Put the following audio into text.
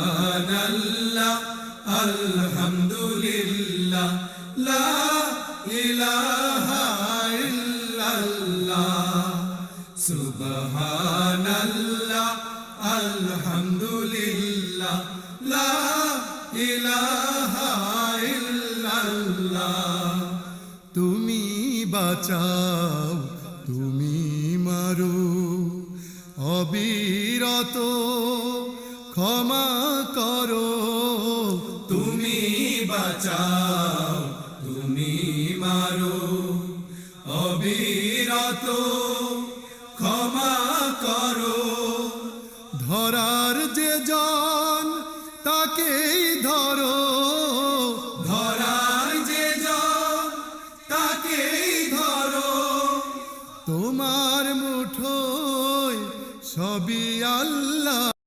সুবহানাল্লাহ আলহামদুলিল্লাহ লা ইলাহা ইল্লাল্লাহ সুবহানাল্লাহ আলহামদুলিল্লাহ লা ইলাহা ইল্লাল্লাহ। তুমি বাঁচাও তুমি মারো অবিরত ক্ষমা করো। তুমি বাঁচাও তুমি মারো অবিরত ক্ষমা করো। ধরার যে জন তাকেই ধরো, ধরার যে জন তাকেই ধরো। তোমার মুঠোয় সবই আল্লাহ।